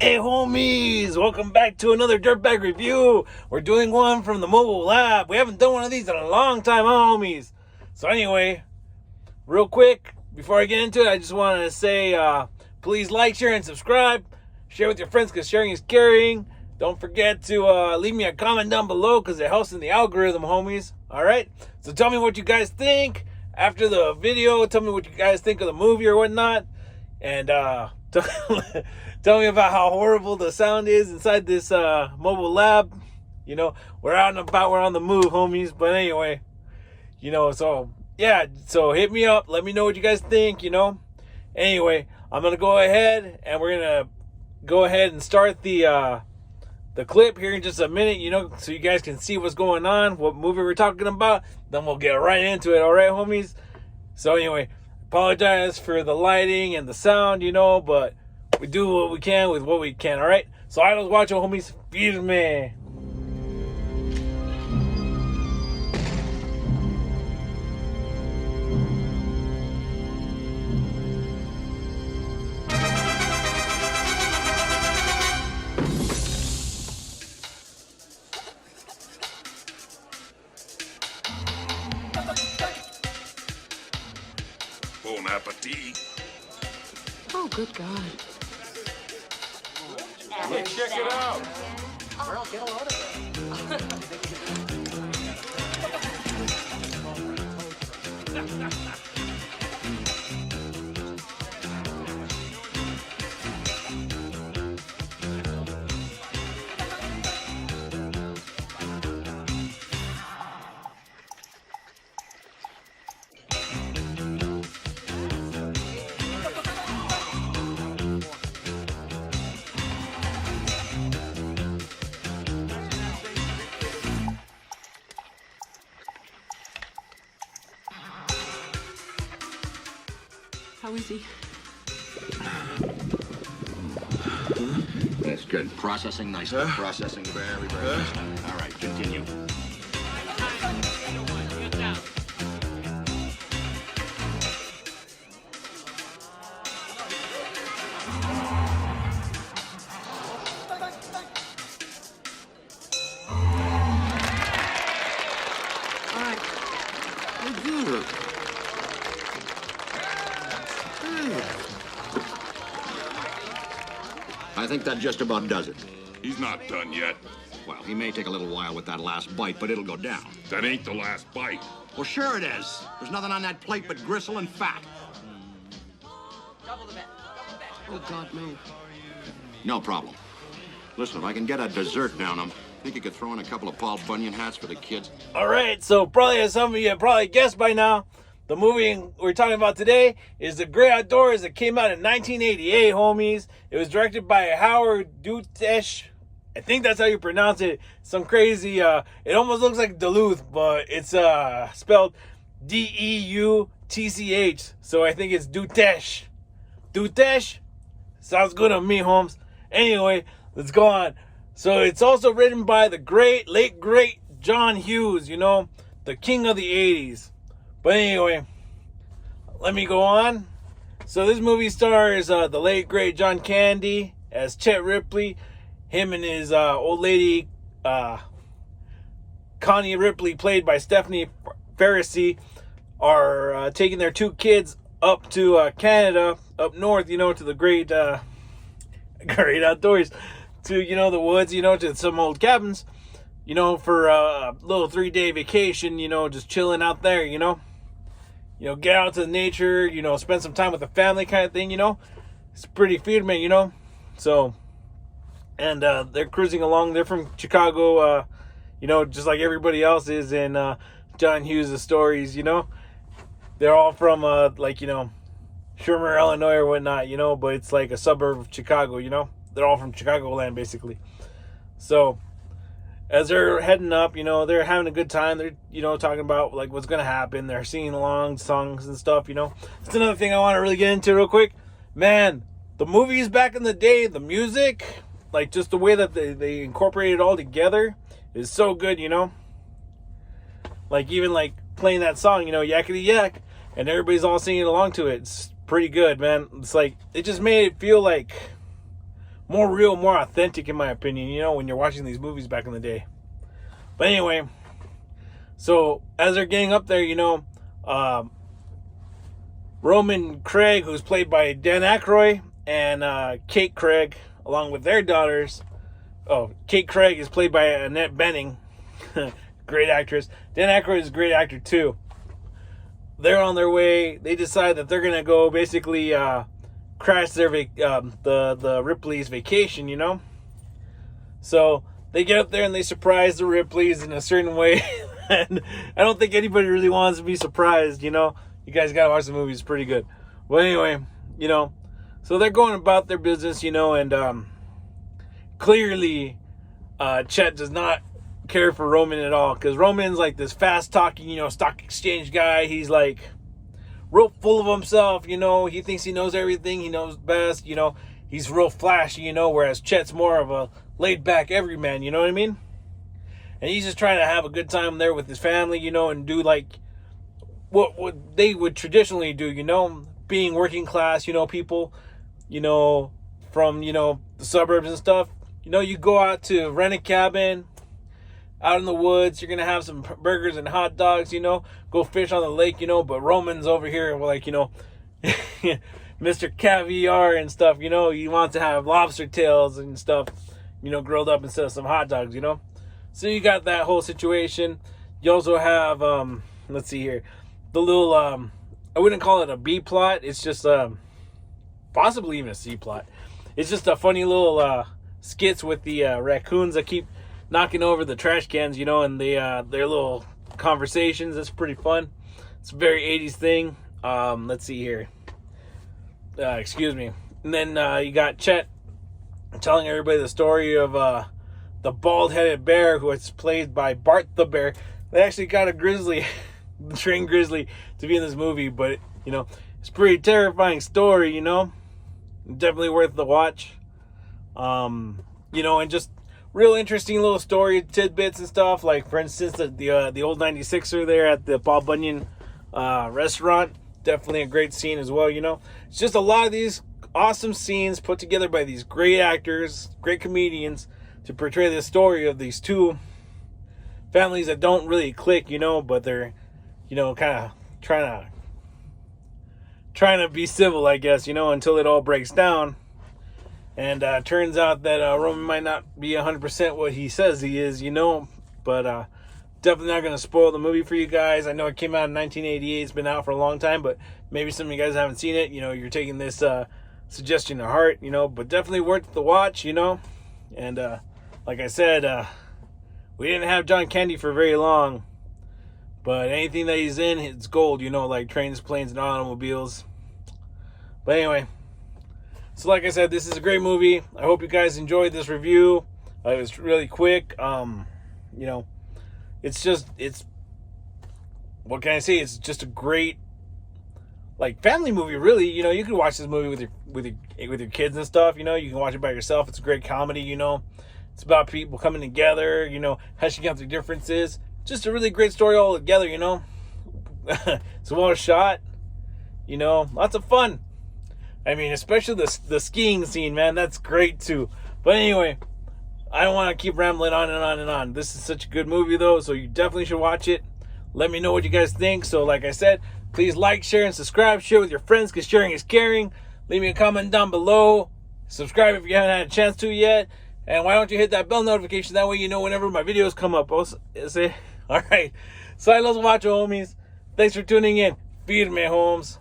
Hey homies, welcome back to another Dirtbag review. We're doing one from the mobile lab. We haven't done one of these in a long time, huh, homies? So anyway, real quick, before I get into it, I just wanted to say, please like, share, and subscribe. Share with your friends because sharing is caring. Don't forget to leave me a comment down below because it helps in the algorithm, homies. Alright? So tell me what you guys think after the video. Tell me what you guys think of the movie or whatnot. And tell me about how horrible the sound is inside this mobile lab. You know, we're out and about, we're on the move, homies. But anyway, you know, so yeah, so hit me up, let me know what you guys think, you know. Anyway, I'm gonna go ahead and we're gonna go ahead and start the clip here in just a minute, you know, so you guys can see what's going on, what movie we're talking about. Then we'll get right into it, all right, homies? So anyway, apologize for the lighting and the sound, you know, but we do what we can with what we can, all right? So I was watching, homies. Firme. Bon appetit. Oh, good God. Let's check it out. Well, get a load of How is he? That's good. Processing nicely. Processing very, very nicely. All right, continue. All right. Good. I think that just about does it. He's not done yet. Well, he may take a little while with that last bite, but it'll go down. That ain't the last bite. Well, sure it is. There's nothing on that plate but gristle and fat. Double the bet. Oh, God, no. No problem. Listen, if I can get a dessert down him, think you could throw in a couple of Paul Bunyan hats for the kids? All right, so probably as some of you have probably guessed by now, the movie we're talking about today is The Great Outdoors. It came out in 1988, homies. It was directed by Howard Dutch. I think that's how you pronounce it. Some crazy, it almost looks like Duluth, but it's spelled D-E-U-T-C-H. So I think it's Dutch. Dutch? Sounds good on me, Holmes. Anyway, let's go on. So it's also written by the late great John Hughes, you know, the king of the 80s. But anyway, let me go on. So this movie stars the late great John Candy as Chet Ripley. Him and his old lady Connie Ripley, played by Stephanie Ferrisy, are taking their two kids up to Canada, up north, you know, to the great outdoors, to, you know, the woods, you know, to some old cabins, you know, for a little 3-day vacation, you know, just chilling out there, you know. You know, get out to the nature, you know, spend some time with the family kind of thing, you know. It's pretty Firme, you know. So, and they're cruising along. They're from Chicago, you know, just like everybody else is in John Hughes' stories, you know. They're all from, like, you know, Shermer, Illinois or whatnot, you know. But it's like a suburb of Chicago, you know. They're all from Chicagoland, basically. So, as they're heading up, you know, they're having a good time. They're, you know, talking about, like, what's going to happen. They're singing along songs and stuff, you know. That's another thing I want to really get into real quick. Man, the movies back in the day, the music, like, just the way that they incorporate it all together is so good, you know. Like, even, like, playing that song, you know, Yakety Yak, and everybody's all singing along to it. It's pretty good, man. It's like, it just made it feel like more real, more authentic, in my opinion, you know, when you're watching these movies back in the day. But anyway, so as they're getting up there, you know, Roman Craig, who's played by Dan Aykroyd, and Kate Craig, along with their daughters. Oh, Kate Craig is played by Annette Bening, great actress. Dan Aykroyd is a great actor too. They're on their way. They decide that they're gonna go basically crash their the Ripley's vacation, you know. So they get up there and they surprise the Ripleys in a certain way, and I don't think anybody really wants to be surprised, you know. You guys gotta watch the movie; it's pretty good. Well, anyway, you know, so they're going about their business, you know, and clearly, Chet does not care for Roman at all, because Roman's like this fast-talking, you know, stock exchange guy. He's like real full of himself, you know. He thinks he knows everything. He knows best, you know. He's real flashy, you know, whereas Chet's more of a laid-back everyman, you know what I mean? And he's just trying to have a good time there with his family, you know, and do like what they would traditionally do, you know, being working class, you know, people, you know, from, you know, the suburbs and stuff. You know, you go out to rent a cabin out in the woods. You're going to have some burgers and hot dogs, you know, go fish on the lake, you know. But Roman's over here, like, you know, Mr. Caviar and stuff, you know. He wants to have lobster tails and stuff, you know, grilled up instead of some hot dogs, you know. So you got that whole situation. You also have, let's see here, the little, I wouldn't call it a B plot. It's just possibly even a C plot. It's just a funny little skits with the raccoons that keep knocking over the trash cans, you know, and their little conversations. It's pretty fun. It's a very 80s thing. Let's see here. Excuse me. And then you got Chet telling everybody the story of the bald-headed bear, who is played by Bart the Bear. They actually got a grizzly, trained grizzly, to be in this movie, but, you know, it's a pretty terrifying story, you know. Definitely worth the watch. You know, and just real interesting little story tidbits and stuff. Like, for instance, the old 96er there at the Paul Bunyan restaurant. Definitely a great scene as well, you know. It's just a lot of these awesome scenes put together by these great actors, great comedians, to portray the story of these two families that don't really click, you know, but they're, you know, kind of trying to be civil, I guess, you know, until it all breaks down. And turns out that Roman might not be 100% what he says he is, you know, but definitely not going to spoil the movie for you guys. I know it came out in 1988. It's been out for a long time, but maybe some of you guys haven't seen it. You know, you're taking this suggestion to heart, you know, but definitely worth the watch, you know. And like I said, we didn't have John Candy for very long, but anything that he's in, it's gold, you know, like Trains, Planes, and Automobiles. But anyway, so like I said, this is a great movie. I hope you guys enjoyed this review. It was really quick. You know, it's what can I say? It's just a great, like, family movie, really. You know, you can watch this movie with your kids and stuff. You know, you can watch it by yourself. It's a great comedy, you know. It's about people coming together, you know, hashing out their differences. Just a really great story all together, you know. It's well shot, you know, lots of fun. I mean, especially the skiing scene, man, that's great too. But anyway, I don't want to keep rambling on and on and on. This is such a good movie, though, so you definitely should watch it. Let me know what you guys think. So like I said, please like, share, and subscribe. Share with your friends, because sharing is caring. Leave me a comment down below. Subscribe if you haven't had a chance to yet. And why don't you hit that bell notification? That way you know whenever my videos come up. All right. So I love watching, homies. Thanks for tuning in. Firme, homes.